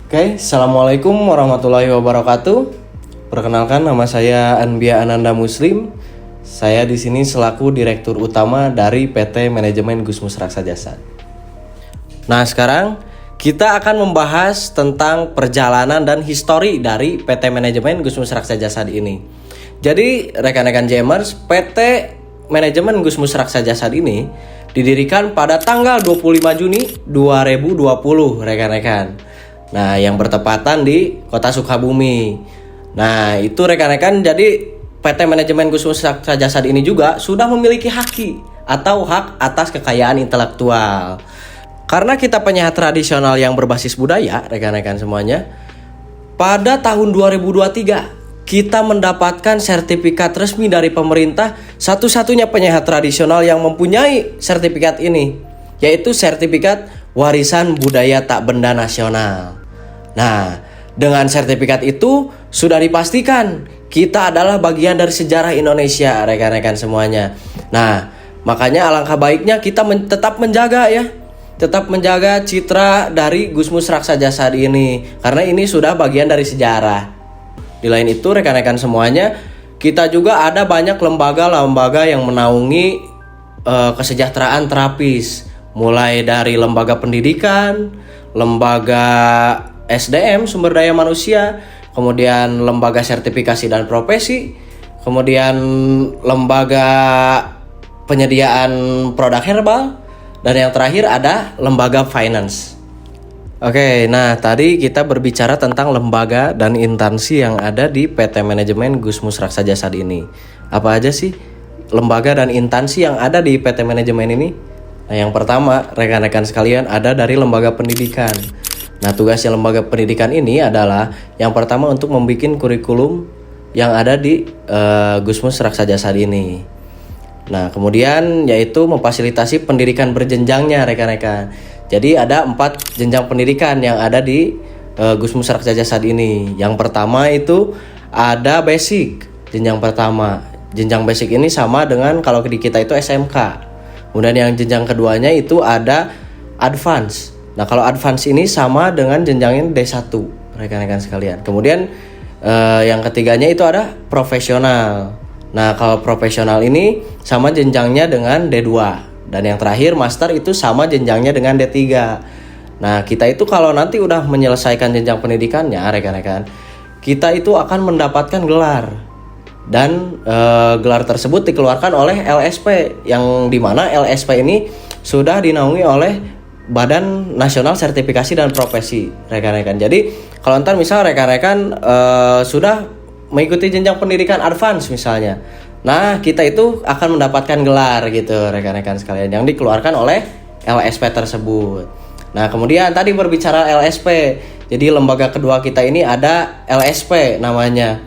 Oke, Assalamualaikum warahmatullahi wabarakatuh. Perkenalkan, nama saya Anbia Ananda Muslim. Saya di sini selaku Direktur Utama dari PT Manajemen Gusmus Raksa Jasa. Nah, sekarang kita akan membahas tentang perjalanan dan histori dari PT Manajemen Gusmus Raksa Jasa ini. Jadi, rekan-rekan Jammers, PT Manajemen Gusmus Raksa Jasa ini didirikan pada tanggal 25 Juni 2020, rekan-rekan. Nah, yang bertepatan di Kota Sukabumi. Nah, itu rekan-rekan, jadi PT Manajemen Gusmus Raksa Jasa ini juga sudah memiliki haki atau hak atas kekayaan intelektual. Karena kita penyehat tradisional yang berbasis budaya, rekan-rekan semuanya, pada tahun 2023 kita mendapatkan sertifikat resmi dari pemerintah, satu-satunya penyehat tradisional yang mempunyai sertifikat ini, yaitu sertifikat Warisan Budaya Tak Benda Nasional. Nah, dengan sertifikat itu sudah dipastikan kita adalah bagian dari sejarah Indonesia, rekan-rekan semuanya. Nah, makanya alangkah baiknya kita tetap menjaga citra dari Gusmus Raksa Jasa ini, karena ini sudah bagian dari sejarah. Di lain itu, rekan-rekan semuanya, kita juga ada banyak lembaga-lembaga yang menaungi kesejahteraan terapis, mulai dari lembaga pendidikan, lembaga SDM sumber daya manusia, kemudian lembaga sertifikasi dan profesi, kemudian lembaga penyediaan produk herbal, dan yang terakhir ada lembaga finance. Oke, nah tadi kita berbicara tentang lembaga dan instansi yang ada di PT Manajemen Gusmus Raksa Jasa ini. Apa aja sih lembaga dan instansi yang ada di PT Manajemen ini? Nah, yang pertama, rekan-rekan sekalian, ada dari lembaga pendidikan. Nah, tugasnya lembaga pendidikan ini adalah yang pertama untuk membuat kurikulum yang ada di Gusmus Raksa Jasa ini. Nah, kemudian yaitu memfasilitasi pendidikan berjenjangnya, rekan-rekan. Jadi ada 4 jenjang pendidikan yang ada di Gusmus Raksa Jasa ini. Yang pertama itu ada basic, jenjang pertama. Jenjang basic ini sama dengan kalau di kita itu SMK. Kemudian yang jenjang keduanya itu ada advance. Nah, kalau advance ini sama dengan jenjangnya D1, rekan-rekan sekalian. Kemudian yang ketiganya itu ada profesional. Nah, kalau profesional ini sama jenjangnya dengan D2. Dan yang terakhir master itu sama jenjangnya dengan D3. Nah, kita itu kalau nanti udah menyelesaikan jenjang pendidikannya, rekan-rekan, kita itu akan mendapatkan gelar. Dan gelar tersebut dikeluarkan oleh LSP, yang dimana LSP ini sudah dinaungi oleh Badan Nasional Sertifikasi dan Profesi, rekan-rekan. Jadi kalau ntar misal rekan-rekan sudah mengikuti jenjang pendidikan advance misalnya, nah kita itu akan mendapatkan gelar gitu, rekan-rekan sekalian, yang dikeluarkan oleh LSP tersebut. Nah, kemudian tadi berbicara LSP, jadi lembaga kedua kita ini ada LSP namanya.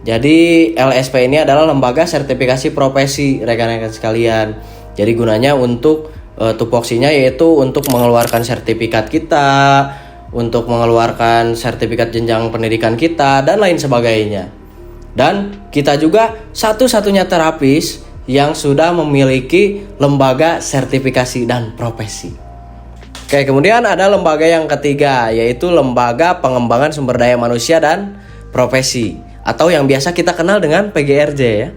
Jadi LSP ini adalah lembaga sertifikasi profesi, rekan-rekan sekalian. Jadi gunanya untuk tupoksinya yaitu untuk mengeluarkan sertifikat kita, untuk mengeluarkan sertifikat jenjang pendidikan kita, dan lain sebagainya. Dan kita juga satu-satunya terapis yang sudah memiliki lembaga sertifikasi dan profesi. Oke, kemudian ada lembaga yang ketiga, yaitu Lembaga Pengembangan Sumber Daya Manusia dan Profesi, atau yang biasa kita kenal dengan PGRJ ya.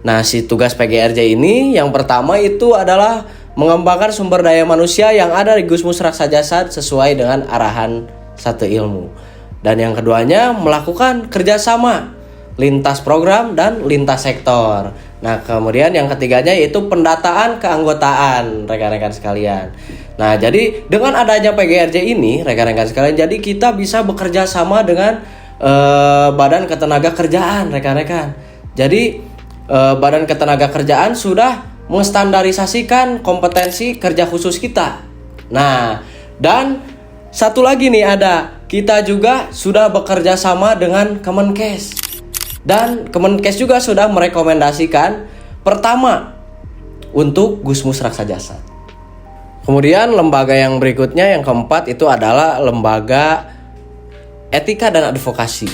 Nah, si tugas PGRJ ini yang pertama itu adalah mengembangkan sumber daya manusia yang ada di Gusmus Raksa Jasa sesuai dengan arahan Satu Ilmu. Dan yang keduanya melakukan kerjasama lintas program dan lintas sektor. Nah, kemudian yang ketiganya yaitu pendataan keanggotaan, rekan-rekan sekalian. Nah, jadi dengan adanya PGRJ ini, rekan-rekan sekalian, jadi kita bisa bekerja sama dengan Badan Ketenagakerjaan, rekan-rekan. Jadi Badan Ketenagakerjaan sudah menstandarisasikan kompetensi kerja khusus kita. Nah, dan satu lagi nih ada, kita juga sudah bekerja sama dengan Kemenkes. Dan Kemenkes juga sudah merekomendasikan pertama untuk Gusmus Raksa Jasa. Kemudian lembaga yang berikutnya, yang keempat itu adalah lembaga etika dan advokasi.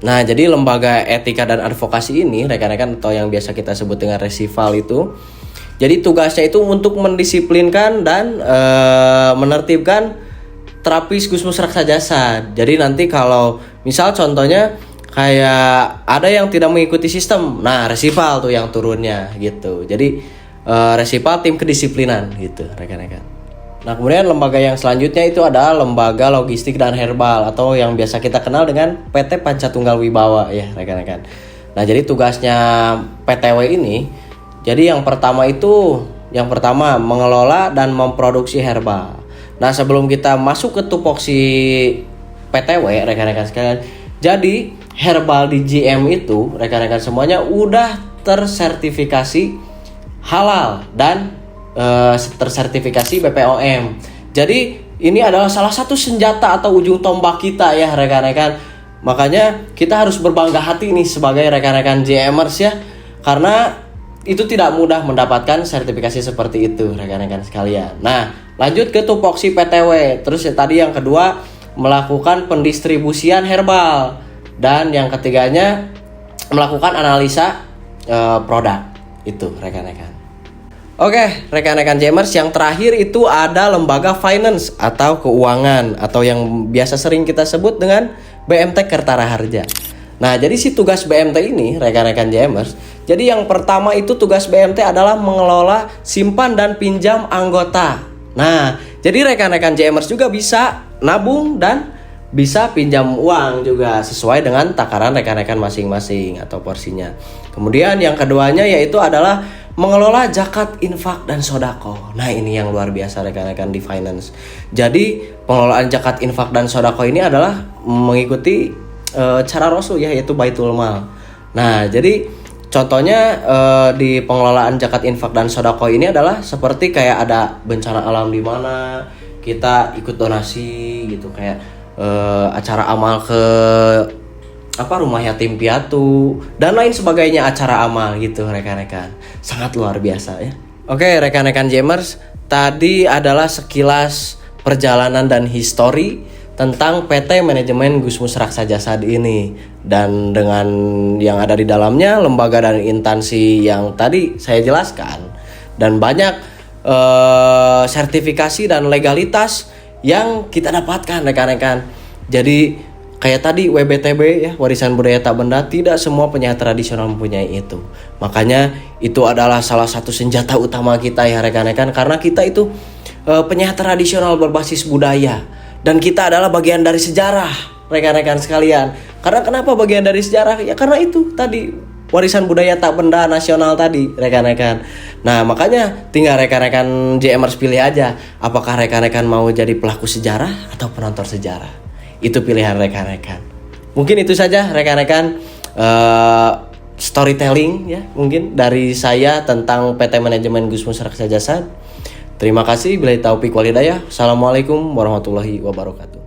Nah, jadi lembaga etika dan advokasi ini, rekan-rekan, atau yang biasa kita sebut dengan Resival itu, Jadi tugasnya itu untuk mendisiplinkan dan menertibkan terapis Gusmus Raksajasa. Jadi nanti kalau misal contohnya kayak ada yang tidak mengikuti sistem, nah Resival tuh yang turunnya gitu. Jadi Resival tim kedisiplinan gitu rekan-rekan. Nah kemudian lembaga yang selanjutnya itu adalah lembaga logistik dan herbal atau yang biasa kita kenal dengan PT Pancatunggal Wibawa ya rekan-rekan. Nah jadi tugasnya PTW ini, jadi yang pertama mengelola dan memproduksi herbal. Nah sebelum kita masuk ke tupoksi PTW rekan-rekan sekalian, jadi herbal di GM itu rekan-rekan semuanya udah tersertifikasi halal dan tersertifikasi BPOM. Jadi ini adalah salah satu senjata atau ujung tombak kita ya rekan-rekan. Makanya kita harus berbangga hati nih sebagai rekan-rekan GMers ya, karena itu tidak mudah mendapatkan sertifikasi seperti itu rekan-rekan sekalian. Nah lanjut ke tupoksi PTW. Terus tadi yang kedua melakukan pendistribusian herbal, dan yang ketiganya melakukan analisa produk itu rekan-rekan. Oke, rekan-rekan Jamers, yang terakhir itu ada lembaga finance atau keuangan atau yang biasa sering kita sebut dengan BMT Kertara Harja. Nah, jadi si tugas BMT ini rekan-rekan Jamers, jadi yang pertama itu tugas BMT adalah mengelola simpan dan pinjam anggota. Nah, jadi rekan-rekan Jamers juga bisa nabung dan bisa pinjam uang juga sesuai dengan takaran rekan-rekan masing-masing atau porsinya. Kemudian yang keduanya yaitu adalah mengelola zakat, infak, dan sodako. Nah ini yang luar biasa rekan-rekan di finance. Jadi pengelolaan zakat, infak, dan sodako ini adalah mengikuti cara Rasul ya, yaitu baitul mal. Nah jadi contohnya di pengelolaan zakat, infak, dan sodako ini adalah seperti kayak ada bencana alam di mana kita ikut donasi gitu, kayak acara amal ke rumah yatim piatu dan lain sebagainya, acara amal gitu rekan-rekan. Sangat luar biasa ya. Oke rekan-rekan Jamers, tadi adalah sekilas perjalanan dan histori tentang PT Manajemen Gusmus Raksajasa ini, dan dengan yang ada di dalamnya lembaga dan instansi yang tadi saya jelaskan, dan banyak sertifikasi dan legalitas yang kita dapatkan rekan-rekan. Jadi kayak tadi WBTB ya, warisan budaya tak benda, tidak semua penyair tradisional mempunyai itu. Makanya itu adalah salah satu senjata utama kita ya rekan-rekan, karena kita itu penyair tradisional berbasis budaya, dan kita adalah bagian dari sejarah rekan-rekan sekalian. Karena kenapa bagian dari sejarah? Ya karena itu tadi warisan budaya tak benda nasional tadi rekan-rekan. Nah makanya tinggal rekan-rekan JMers pilih aja, apakah rekan-rekan mau jadi pelaku sejarah atau penonton sejarah. Itu pilihan rekan-rekan. Mungkin itu saja rekan-rekan storytelling ya mungkin dari saya tentang PT Manajemen Gusmus Raksajasa. Terima kasih. Billahi taufiq wal hidayah. Assalamualaikum warahmatullahi wabarakatuh.